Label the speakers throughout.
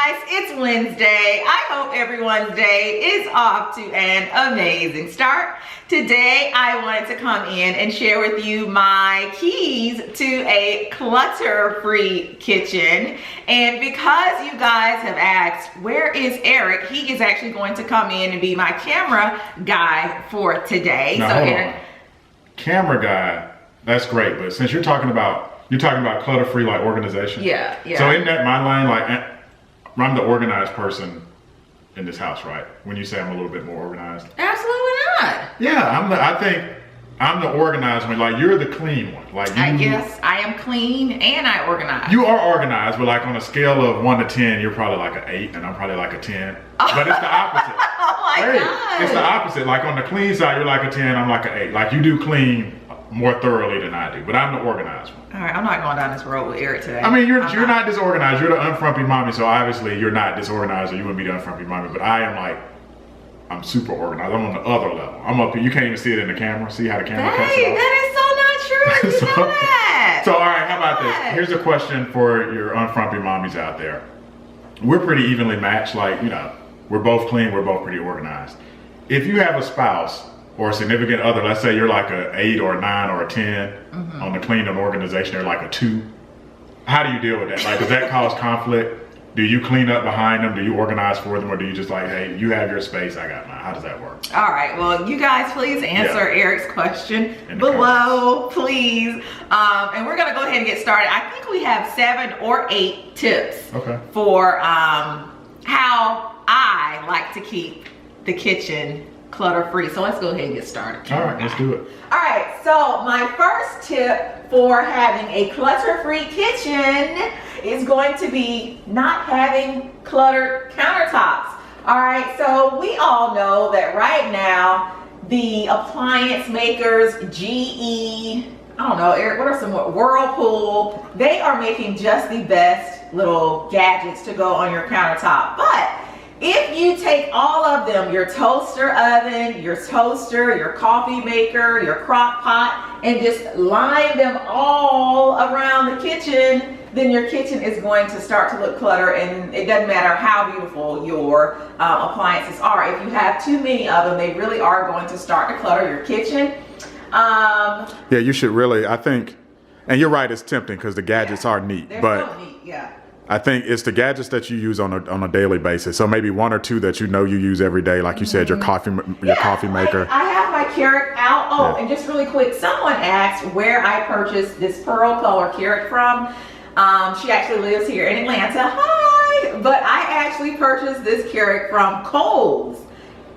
Speaker 1: guys, it's Wednesday. I hope everyone's day is off to an amazing start. Today, I wanted to come in and share with you my keys to a clutter-free kitchen. And because you guys have asked, where is Eric? He is actually going to come in and be my camera guy for today.
Speaker 2: Now,
Speaker 1: so
Speaker 2: hold
Speaker 1: Eric,
Speaker 2: on. Camera guy, that's great, but since you're talking about clutter-free like organization.
Speaker 1: Yeah.
Speaker 2: So isn't that my line? Like, I'm the organized person in this house, right? When you say I'm a little bit more organized.
Speaker 1: Absolutely not.
Speaker 2: Yeah, I think I'm the organized one. Like, you're the clean one. Like,
Speaker 1: I guess I am clean and I organize.
Speaker 2: You are organized, but like on a scale of 1 to 10, you're probably like an 8, and I'm probably like a 10. But it's the opposite.
Speaker 1: Oh my God.
Speaker 2: It's the opposite. Like on the clean side, you're like a 10, I'm like an 8. Like, you do clean more thoroughly than I do, but I'm the organized one.
Speaker 1: All right, I'm not going down this road with Eric today.
Speaker 2: I mean, you're not disorganized. You're the unfrumpy mommy, so obviously you're not disorganized, or you wouldn't be the unfrumpy mommy. But I am like, I'm super organized. I'm on the other level. I'm up here. You can't even see it in the camera. See how the camera cuts it off?
Speaker 1: That is so not true. You know that.
Speaker 2: So all right, how about this? Here's a question for your unfrumpy mommies out there. We're pretty evenly matched. Like, you know, we're both clean. We're both pretty organized. If you have a spouse or a significant other, let's say you're like a 8 or a 9 or a 10 on the clean and organization, they're like a 2. How do you deal with that? Like, does that cause conflict? Do you clean up behind them? Do you organize for them? Or do you just like, hey, you have your space, I got mine? How does that work?
Speaker 1: All right, well, you guys please answer Eric's question below, please. And we're gonna go ahead and get started. I think we have 7 or 8 tips for how I like to keep the kitchen clutter-free. So let's go ahead and get started.
Speaker 2: All right, let's do it.
Speaker 1: All right, so my first tip for having a clutter-free kitchen is going to be not having cluttered countertops. All right, so we all know that right now, the appliance makers, GE, I don't know, Eric, what are some more? Whirlpool, they are making just the best little gadgets to go on your countertop. But if you take all of them, your toaster oven, your toaster, your coffee maker, your crock pot, and just line them all around the kitchen, then your kitchen is going to start to look cluttered, and it doesn't matter how beautiful your appliances are. If you have too many of them, they really are going to start to clutter your kitchen.
Speaker 2: Yeah, you should really, I think, and you're right, it's tempting because the gadgets are neat.
Speaker 1: They're
Speaker 2: but
Speaker 1: so neat, yeah.
Speaker 2: I think it's the gadgets that you use on a daily basis. So maybe 1 or 2 that you know you use every day, like you said, your coffee maker.
Speaker 1: I have my Keurig out. Oh, and just really quick, someone asked where I purchased this pearl color Keurig from. She actually lives here in Atlanta. Hi! But I actually purchased this Keurig from Kohl's.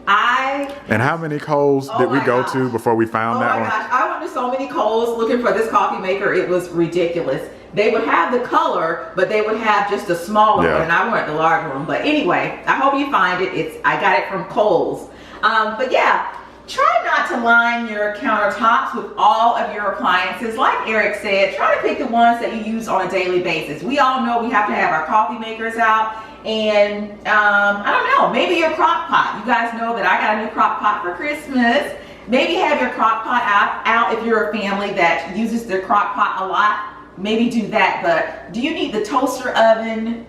Speaker 2: And how many Kohl's did we go to before we found that one? Oh my
Speaker 1: gosh, I went to so many Kohl's looking for this coffee maker. It was ridiculous. They would have the color, but they would have just a smaller one, and I wanted the large one. But anyway, I hope you find it. I got it from Kohl's. But yeah, try not to line your countertops with all of your appliances. Like Eric said, try to pick the ones that you use on a daily basis. We all know we have to have our coffee makers out. And I don't know, maybe your crock pot. You guys know that I got a new crock pot for Christmas. Maybe have your crock pot out if you're a family that uses their crock pot a lot. Maybe do that. But do you need the toaster oven,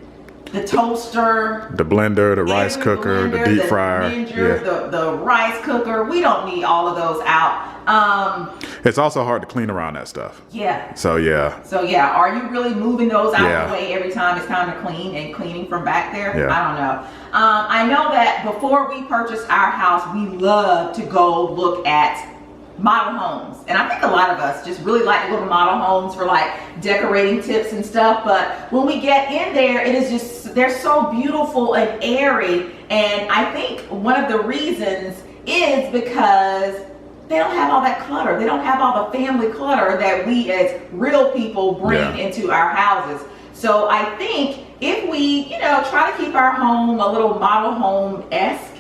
Speaker 1: the toaster,
Speaker 2: the blender, the rice cooker, the deep fryer,
Speaker 1: the rice cooker? We don't need all of those out.
Speaker 2: It's also hard to clean around that stuff.
Speaker 1: Yeah.
Speaker 2: So yeah,
Speaker 1: are you really moving those out the way every time it's time to clean and cleaning from back there? I don't know. I know that before we purchased our house, we love to go look at model homes, and I think a lot of us just really like little model homes for like decorating tips and stuff. But when we get in there, it is just, they're so beautiful and airy, and I think one of the reasons is because they don't have all that clutter. They don't have all the family clutter that we as real people bring into our houses. So I think if we, try to keep our home a little model home-esque,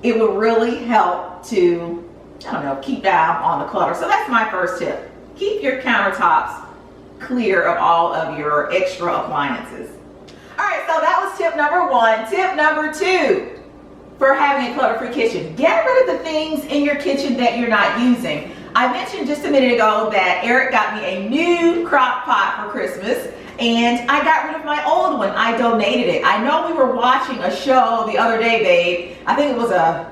Speaker 1: it would really help to, keep down on the clutter. So that's my first tip. Keep your countertops clear of all of your extra appliances. All right, so that was tip number 1. Tip number 2 for having a clutter-free kitchen. Get rid of the things in your kitchen that you're not using. I mentioned just a minute ago that Eric got me a new crock pot for Christmas, and I got rid of my old one. I donated it. I know we were watching a show the other day, babe. I think it was a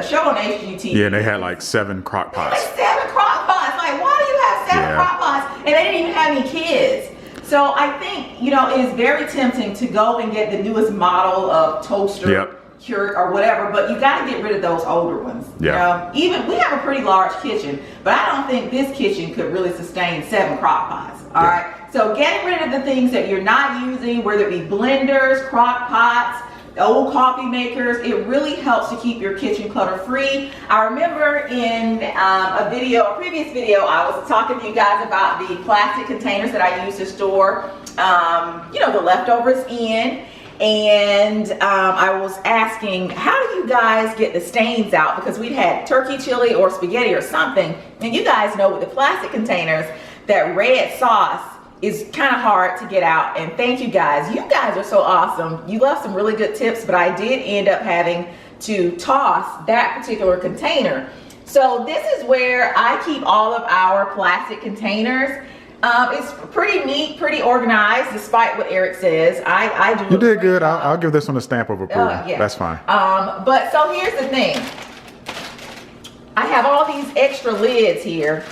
Speaker 1: show on HGTV.
Speaker 2: Yeah, and they had like 7 crock pots.
Speaker 1: Like 7 crock pots. Like, why do you have 7 crock pots? And they didn't even have any kids. So I think, you know, it is very tempting to go and get the newest model of toaster, Keurig, or whatever, but you got to get rid of those older ones. You know? Even we have a pretty large kitchen, but I don't think this kitchen could really sustain 7 crock pots. All right. So getting rid of the things that you're not using, whether it be blenders, crock pots, old coffee makers, it really helps to keep your kitchen clutter free. I remember in a previous video, I was talking to you guys about the plastic containers that I use to store, you know, the leftovers in. And I was asking, how do you guys get the stains out? Because we'd had turkey chili or spaghetti or something. And you guys know with the plastic containers, that red sauce is kind of hard to get out. And thank you guys. You guys are so awesome. You left some really good tips, but I did end up having to toss that particular container. So this is where I keep all of our plastic containers. It's pretty neat, pretty organized, despite what Eric says. I do.
Speaker 2: You did good. I'll give this one a stamp of approval. That's fine.
Speaker 1: But so here's the thing. I have all these extra lids here,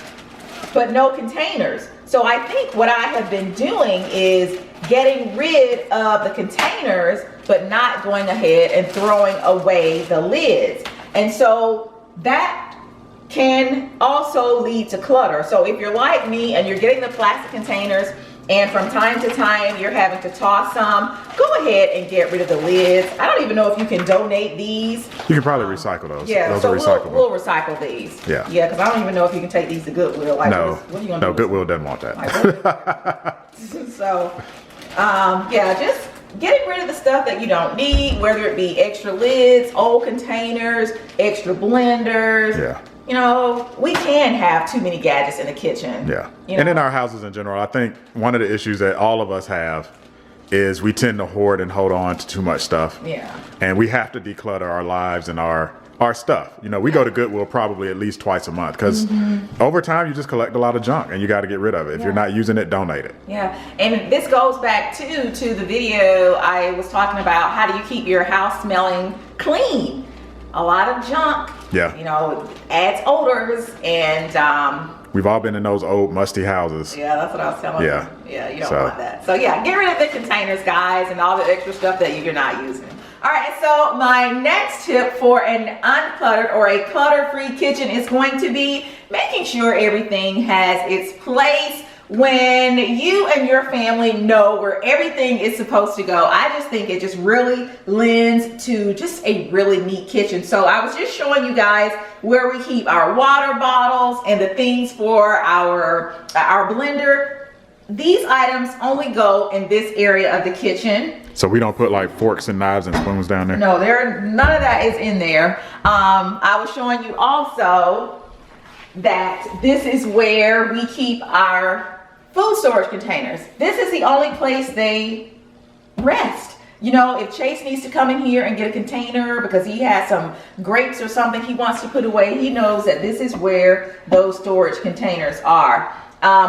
Speaker 1: but no containers. So I think what I have been doing is getting rid of the containers, but not going ahead and throwing away the lids. And so that can also lead to clutter. So if you're like me and you're getting the plastic containers and from time to time you're having to toss some, go ahead and get rid of the lids. I don't even know if you can donate these.
Speaker 2: You can probably recycle those.
Speaker 1: Yeah,
Speaker 2: those
Speaker 1: so
Speaker 2: are recyclable.
Speaker 1: We'll recycle these.
Speaker 2: Yeah.
Speaker 1: Yeah, because I don't even know if you can take these to Goodwill. Like,
Speaker 2: no,
Speaker 1: what are you gonna do?
Speaker 2: No, Goodwill doesn't want that.
Speaker 1: Like, so, yeah, just getting rid of the stuff that you don't need, whether it be extra lids, old containers, extra blenders.
Speaker 2: Yeah.
Speaker 1: You know, we can have too many gadgets in the kitchen.
Speaker 2: Yeah.
Speaker 1: You know?
Speaker 2: And in our houses in general, I think one of the issues that all of us have is we tend to hoard and hold on to too much stuff.
Speaker 1: Yeah.
Speaker 2: And we have to declutter our lives and our stuff. You know, we go to Goodwill probably at least twice a month because over time you just collect a lot of junk and you got to get rid of it. If you're not using it, donate it.
Speaker 1: Yeah. And this goes back to the video I was talking about, how do you keep your house smelling clean? A lot of junk.
Speaker 2: Yeah.
Speaker 1: You know, adds odors, and
Speaker 2: we've all been in those old musty houses.
Speaker 1: yeah, that's what I was telling you. Yeah, you don't want that. So yeah, get rid of the containers, guys, and all the extra stuff that you're not using. All right, so my next tip for an uncluttered or a clutter-free kitchen is going to be making sure everything has its place. When you and your family know where everything is supposed to go, I just think it just really lends to just a really neat kitchen. So I was just showing you guys where we keep our water bottles and the things for our blender. These items only go in this area of the kitchen.
Speaker 2: So we don't put like forks and knives and spoons down there?
Speaker 1: No, none of that is in there. I was showing you also that this is where we keep our food storage containers. This is the only place they rest. You know, if Chase needs to come in here and get a container because he has some grapes or something he wants to put away, he knows that this is where those storage containers are.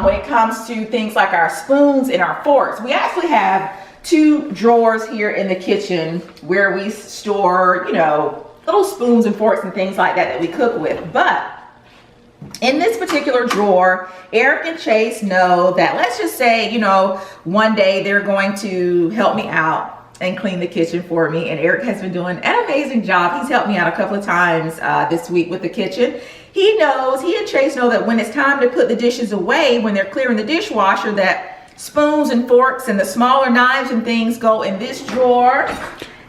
Speaker 1: When it comes to things like our spoons and our forks, we actually have 2 drawers here in the kitchen where we store, you know, little spoons and forks and things like that we cook with. But in this particular drawer, Eric and Chase know that, let's just say, you know, one day they're going to help me out and clean the kitchen for me. And Eric has been doing an amazing job. He's helped me out a couple of times this week with the kitchen. He and Chase know that when it's time to put the dishes away, when they're clearing the dishwasher, that spoons and forks and the smaller knives and things go in this drawer.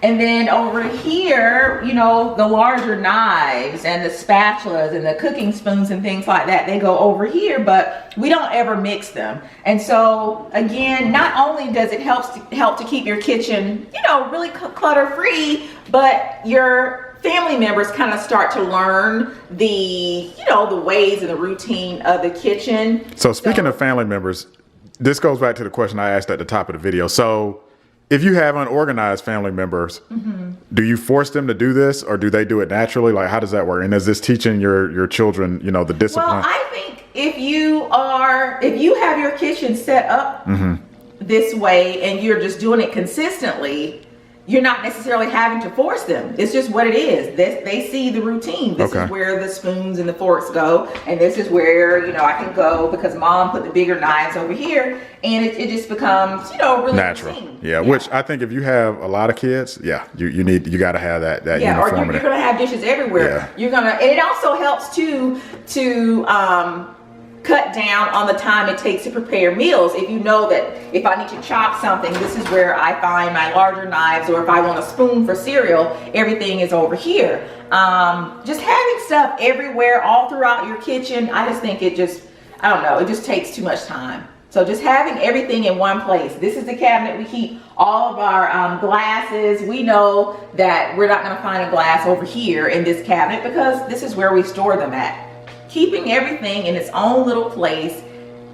Speaker 1: And then over here, you know, the larger knives and the spatulas and the cooking spoons and things like that, they go over here, but we don't ever mix them. And so again, not only does it help to keep your kitchen, you know, really clutter free, but your family members kind of start to learn the, you know, the ways and the routine of the kitchen.
Speaker 2: So speaking of family members, this goes back to the question I asked at the top of the video. So if you have unorganized family members, do you force them to do this or do they do it naturally? Like, how does that work? And is this teaching your children, you know, the discipline?
Speaker 1: Well, I think if you have your kitchen set up this way and you're just doing it consistently, you're not necessarily having to force them. It's just what it is. They see the routine. This is where the spoons and the forks go, and this is where, you know, I can go because mom put the bigger knives over here, and it just becomes, you know, really
Speaker 2: natural.
Speaker 1: routine.
Speaker 2: Yeah, which I think if you have a lot of kids, you got to have that uniformity.
Speaker 1: Or you're gonna have dishes everywhere. And it also helps too to cut down on the time it takes to prepare meals. If you know that if I need to chop something, this is where I find my larger knives, or if I want a spoon for cereal, everything is over here. Just having stuff everywhere all throughout your kitchen, I just think it just takes too much time. So just having everything in one place. This is the cabinet we keep all of our glasses. We know that we're not going to find a glass over here in this cabinet because this is where we store them at. Keeping everything in its own little place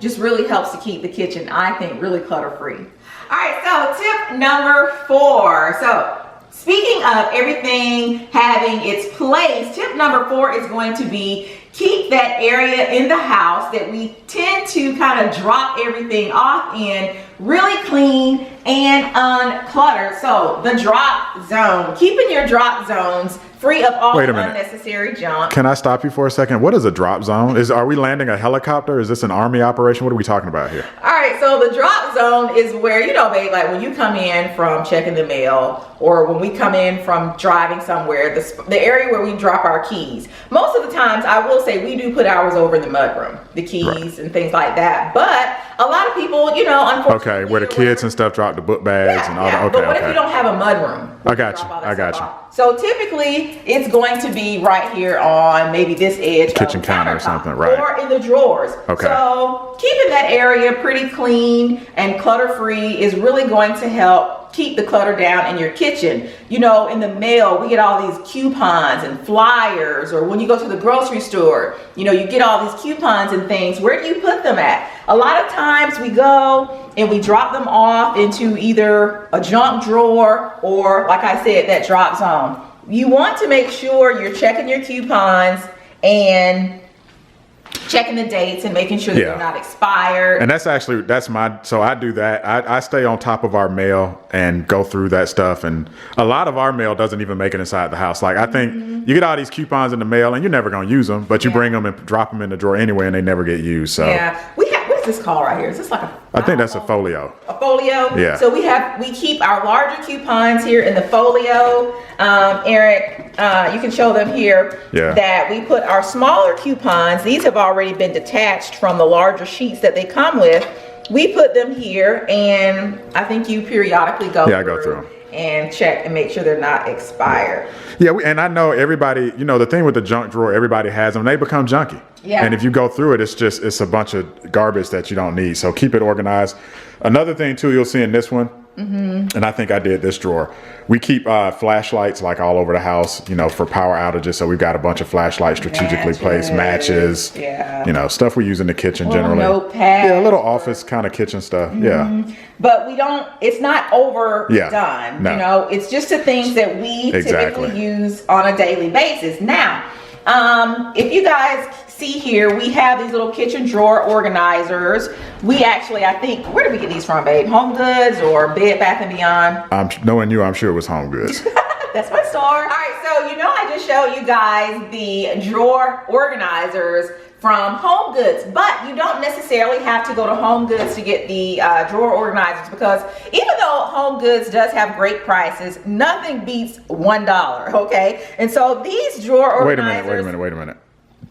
Speaker 1: just really helps to keep the kitchen, I think, really clutter-free. All right, so tip number 4. So speaking of everything having its place, tip number 4 is going to be keep that area in the house that we tend to kind of drop everything off in really clean and uncluttered. So the drop zone, keeping your drop zones free of all unnecessary junk.
Speaker 2: Can I stop you for a second? What is a drop zone? Are we landing a helicopter? Is this an army operation? What are we talking about here?
Speaker 1: All right, so the drop zone is where, you know, babe, like when you come in from checking the mail, or when we come in from driving somewhere, the area where we drop our keys. Most of the times, I will say we do put ours over in the mudroom, the keys and things like that. But a lot of people, you know, unfortunately,
Speaker 2: where the kids and stuff drop the book bags and all that.
Speaker 1: But what if you don't have a mudroom?
Speaker 2: I got you.
Speaker 1: So typically, it's going to be right here on maybe this edge,
Speaker 2: kitchen counter or something, right?
Speaker 1: Or in the drawers.
Speaker 2: Okay.
Speaker 1: So keeping that area pretty clean and clutter-free is really going to help keep the clutter down in your kitchen. You know, in the mail, we get all these coupons and flyers, or when you go to the grocery store, you know, you get all these coupons and things. Where do you put them at? A lot of times we go and we drop them off into either a junk drawer or, like I said, that drop zone. You want to make sure you're checking your coupons and checking the dates and making sure that they're not expired.
Speaker 2: And so I do that. I stay on top of our mail and go through that stuff. And a lot of our mail doesn't even make it inside the house. Like I think you get all these coupons in the mail and you're never going to use them, but you bring them and drop them in the drawer anyway and they never get used. So
Speaker 1: what is this called right here? Is this like
Speaker 2: I think that's a folio.
Speaker 1: A folio?
Speaker 2: Yeah.
Speaker 1: So we keep our larger coupons here in the folio. Eric, you can show them here that we put our smaller coupons. These have already been detached from the larger sheets that they come with. We put them here, and I think you periodically go through and check and make sure they're not expired.
Speaker 2: Yeah, and I know everybody, you know, the thing with the junk drawer, everybody has them. They become junky. Yeah. And if you go through it, it's a bunch of garbage that you don't need. So keep it organized. Another thing too, you'll see in this one, and I think I did this drawer. We keep flashlights like all over the house, you know, for power outages. So we've got a bunch of flashlights strategically placed, matches, you know, stuff we use in the kitchen generally.
Speaker 1: Notepad.
Speaker 2: Yeah, a little office kind of kitchen stuff. Yeah.
Speaker 1: But it's not overdone.
Speaker 2: No.
Speaker 1: You know, it's just the things that we typically use on a daily basis. Now, if you guys see here, we have these little kitchen drawer organizers. We actually, I think, where did we get these from, babe? Home Goods or Bed Bath & Beyond?
Speaker 2: Knowing you, I'm sure it was Home Goods.
Speaker 1: That's my store. All right, so you know I just showed you guys the drawer organizers from Home Goods, but you don't necessarily have to go to Home Goods to get the drawer organizers, because even though Home Goods does have great prices, nothing beats $1, okay? And so these drawer organizers...
Speaker 2: Wait a minute.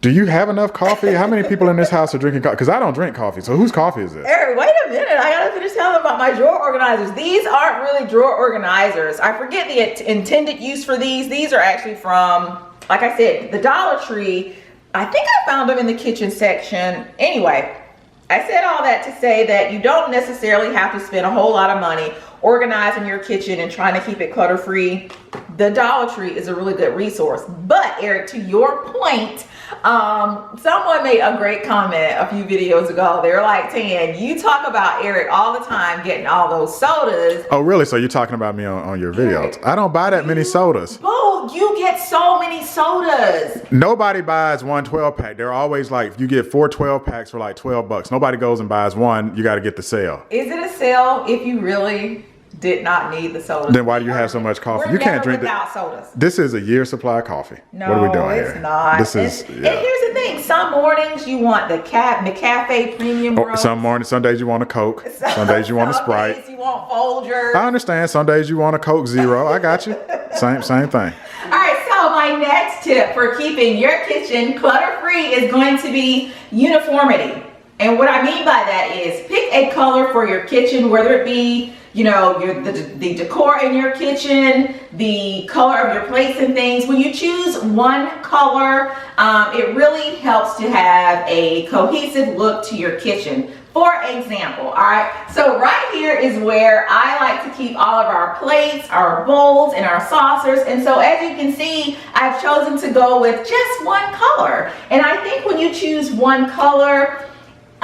Speaker 2: Do you have enough coffee? How many people in this house are drinking coffee? Because I don't drink coffee, so whose coffee is this?
Speaker 1: Eric, wait a minute. I gotta finish telling them about my drawer organizers. These aren't really drawer organizers. I forget the intended use for these. These are actually from, like I said, the Dollar Tree. I think I found them in the kitchen section. Anyway, I said all that to say that you don't necessarily have to spend a whole lot of money organizing your kitchen and trying to keep it clutter-free. The Dollar Tree is a really good resource. But Eric, to your point, someone made a great comment a few videos ago. They were like, Tan, you talk about Eric all the time getting all those sodas.
Speaker 2: Oh, really? So you're talking about me on your videos? I don't buy that many sodas.
Speaker 1: Oh, you get so many sodas.
Speaker 2: Nobody buys one 12-pack. They're always like, you get 4 12-packs for like $12. Nobody goes and buys one. You got to get the sale.
Speaker 1: Is it a sale if you really did not need the sodas?
Speaker 2: Then why do you have so much coffee?
Speaker 1: We're
Speaker 2: You can't
Speaker 1: never
Speaker 2: drink
Speaker 1: without sodas.
Speaker 2: This is a year's supply of coffee.
Speaker 1: No,
Speaker 2: what are we doing
Speaker 1: it's
Speaker 2: here?
Speaker 1: not.
Speaker 2: This is,
Speaker 1: and here's the thing. Some mornings you want the cafe premium roast.
Speaker 2: Some days you want a Coke. Some days you want a Sprite.
Speaker 1: Some days you want Folgers.
Speaker 2: I understand. Some days you want a Coke Zero. I got you. Same thing.
Speaker 1: All right, so my next tip for keeping your kitchen clutter-free is going to be uniformity. And what I mean by that is pick a color for your kitchen, whether it be, you know, the decor in your kitchen, the color of your plates and things. When you choose one color, it really helps to have a cohesive look to your kitchen. For example, all right, so right here is where I like to keep all of our plates, our bowls, and our saucers. And so as you can see, I've chosen to go with just one color. And I think when you choose one color,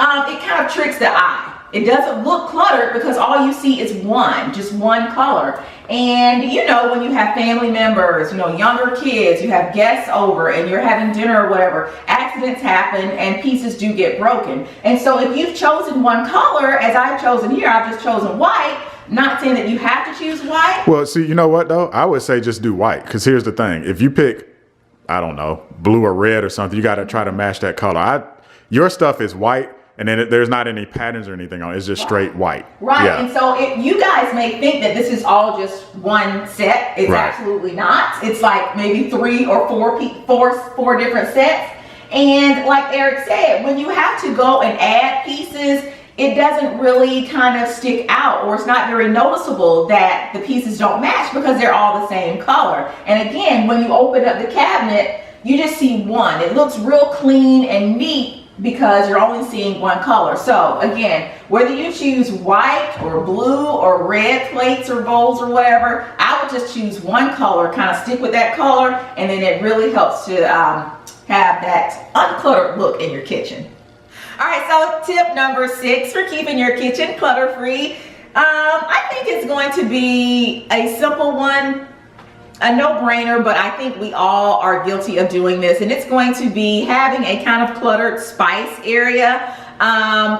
Speaker 1: it kind of tricks the eye. It doesn't look cluttered because all you see is just one color. And you know, when you have family members, you know, younger kids, you have guests over and you're having dinner or whatever, accidents happen and pieces do get broken. And so if you've chosen one color, as I've chosen here, I've just chosen white, not saying that you have to choose white.
Speaker 2: Well, see, you know what though? I would say just do white, because here's the thing. If you pick, I don't know, blue or red or something, you got to try to match that color. Your stuff is white. And then there's not any patterns or anything on it. It's just straight white.
Speaker 1: Right.
Speaker 2: Yeah.
Speaker 1: And so you guys may think that this is all just one set. It's absolutely not. It's like maybe 3 or 4 different sets. And like Eric said, when you have to go and add pieces, it doesn't really kind of stick out, or it's not very noticeable that the pieces don't match because they're all the same color. And again, when you open up the cabinet, you just see one. It looks real clean and neat because you're only seeing one color. So again, whether you choose white or blue or red plates or bowls or whatever, I would just choose one color, kind of stick with that color, and then it really helps to have that uncluttered look in your kitchen. All right, so tip number 6 for keeping your kitchen clutter-free. I think it's going to be a simple one, a no-brainer, but I think we all are guilty of doing this, and it's going to be having a kind of cluttered spice area.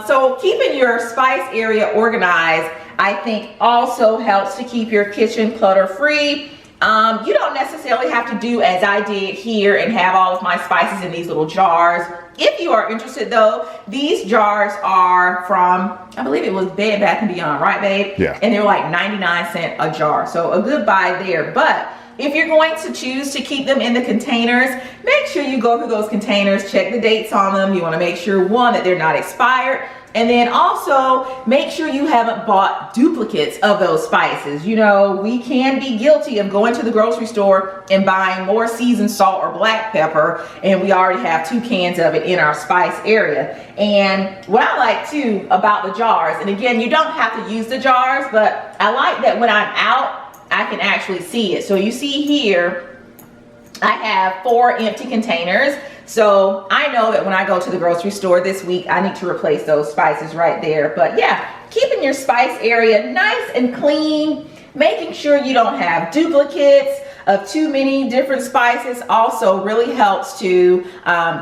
Speaker 1: So keeping your spice area organized, I think, also helps to keep your kitchen clutter-free. You don't necessarily have to do as I did here and have all of my spices in these little jars. If you are interested though, these jars are from, I believe it was Bed Bath & Beyond, right babe?
Speaker 2: Yeah.
Speaker 1: And they're like 99 cents a jar, so a good buy there. But if you're going to choose to keep them in the containers, make sure you go through those containers, check the dates on them. You want to make sure, one, that they're not expired, and then also make sure you haven't bought duplicates of those spices. You know, we can be guilty of going to the grocery store and buying more seasoned salt or black pepper, and we already have 2 cans of it in our spice area. And what I like too about the jars, and again, you don't have to use the jars, but I like that when I'm out, I can actually see it. So you see here, I have 4 empty containers. So I know that when I go to the grocery store this week, I need to replace those spices right there. But yeah, keeping your spice area nice and clean, making sure you don't have duplicates of too many different spices also really helps to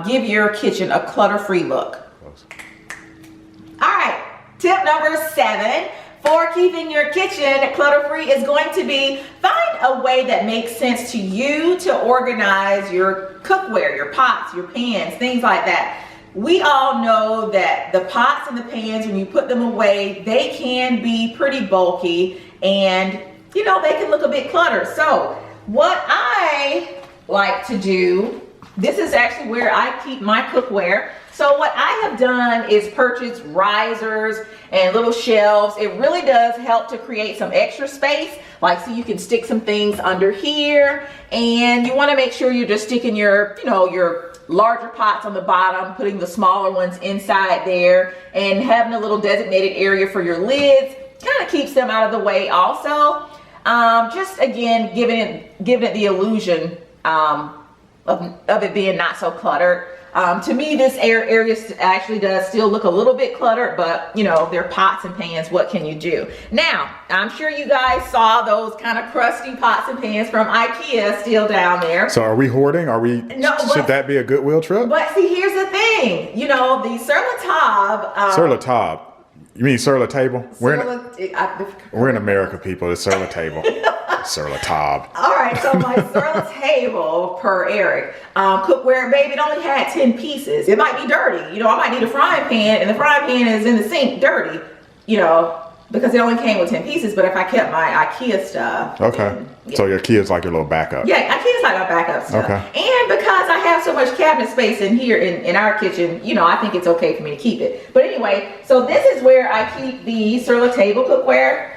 Speaker 1: give your kitchen a clutter-free look. All right, tip number 7 for keeping your kitchen clutter-free is going to be find a way that makes sense to you to organize your cookware, your pots, your pans, things like that. We all know that the pots and the pans, when you put them away, they can be pretty bulky and, you know, they can look a bit cluttered. So what I like to do, this is actually where I keep my cookware. So what I have done is purchase risers and little shelves. It really does help to create some extra space. Like, so you can stick some things under here, and you want to make sure you're just sticking your, you know, your larger pots on the bottom, putting the smaller ones inside there, and having a little designated area for your lids. Kind of keeps them out of the way also. Just again, giving it the illusion of it being not so cluttered. To me, this area actually does still look a little bit cluttered, but you know, they're pots and pans. What can you do? Now, I'm sure you guys saw those kind of crusty pots and pans from IKEA still down there.
Speaker 2: So are we hoarding? Are we, should that be a Goodwill trip?
Speaker 1: But see, here's the thing, you know, the sur la table.
Speaker 2: Sur la table. You mean sur la table? We're in America, people. It's sur la table. Sur la table.
Speaker 1: All right, so my sur la table per ERIK cookware, baby, it only had 10 pieces. It might be dirty. You know, I might need a frying pan, and the frying pan is in the sink dirty, you know, because it only came with 10 pieces. But if I kept my IKEA stuff.
Speaker 2: Okay. So your IKEA's like your little backup.
Speaker 1: Yeah, IKEA's like my backup stuff.
Speaker 2: Okay.
Speaker 1: And because I have so much cabinet space in here in our kitchen, you know, I think it's okay for me to keep it. But anyway, so this is where I keep the sur la table cookware.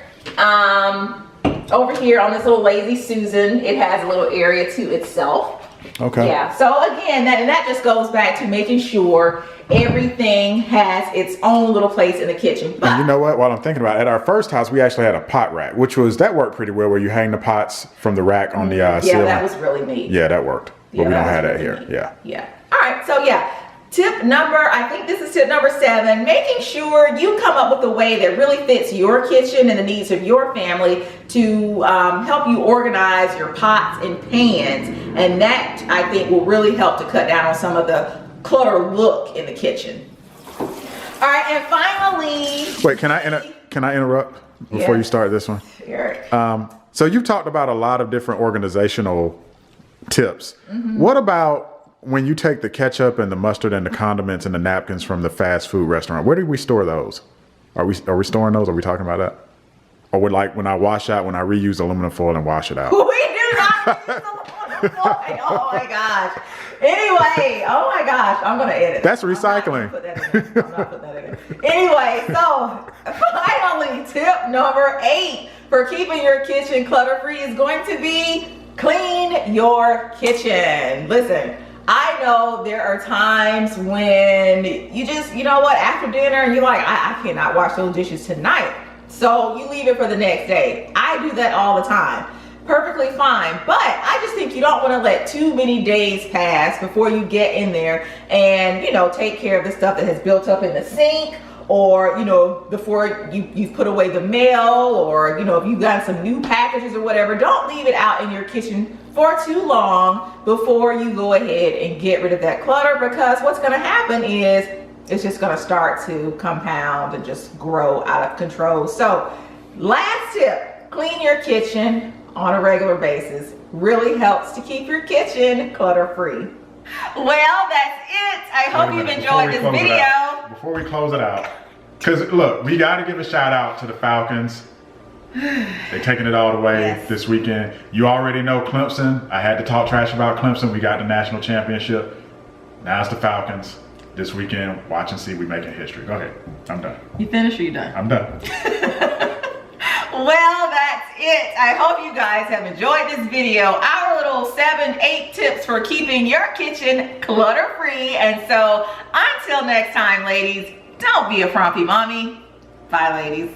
Speaker 1: Over here on this little Lazy Susan, it has a little area to itself.
Speaker 2: Okay.
Speaker 1: Yeah, so again, that just goes back to making sure everything has its own little place in the kitchen. But
Speaker 2: and you know what? While I'm thinking about it, at our first house, we actually had a pot rack, that worked pretty well, where you hang the pots from the rack on the ceiling.
Speaker 1: Yeah, that was really neat.
Speaker 2: Yeah, that worked. But we don't have that here.
Speaker 1: Neat.
Speaker 2: Yeah.
Speaker 1: Yeah. All right, so yeah. I think this is tip number 7, making sure you come up with a way that really fits your kitchen and the needs of your family to help you organize your pots and pans. And that, I think, will really help to cut down on some of the clutter look in the kitchen. All right, and finally...
Speaker 2: Wait, can I interrupt before you start this one?
Speaker 1: ERIK.
Speaker 2: So you've talked about a lot of different organizational tips. What about when you take the ketchup and the mustard and the condiments and the napkins from the fast food restaurant? Where do we store those? Are we storing those? Are we talking about that? Or when I reuse aluminum foil and wash it out?
Speaker 1: We do not use aluminum foil. Oh my gosh. Anyway, oh my gosh, I'm gonna edit.
Speaker 2: That's recycling.
Speaker 1: I'm not putting that in. Anyway, so finally, tip number 8 for keeping your kitchen clutter-free is going to be clean your kitchen. Listen, I know there are times when you just, you know what, after dinner, you're like, I cannot wash those dishes tonight. So you leave it for the next day. I do that all the time. Perfectly fine. But I just think you don't want to let too many days pass before you get in there and, you know, take care of the stuff that has built up in the sink, or, you know, before you've put away the mail, or, you know, if you've got some new packages or whatever. Don't leave it out in your kitchen for too long before you go ahead and get rid of that clutter, because what's going to happen is it's just going to start to compound and just grow out of control. So last tip, clean your kitchen on a regular basis. Really helps to keep your kitchen clutter-free. Well, that's it. I hope you've enjoyed this video.
Speaker 2: Before we close it out, because look, we got to give a shout out to the Falcons. They're taking it all the way this weekend. You already know Clemson. I had to talk trash about Clemson. We got the national championship. Now it's the Falcons. This weekend, watch and see. We making history. Go ahead. I'm done.
Speaker 1: You finished or you done?
Speaker 2: I'm done.
Speaker 1: Well, that's it. I hope you guys have enjoyed this video. Our little 7-8 tips for keeping your kitchen clutter-free. And so until next time, ladies, don't be a frumpy mommy. Bye, ladies.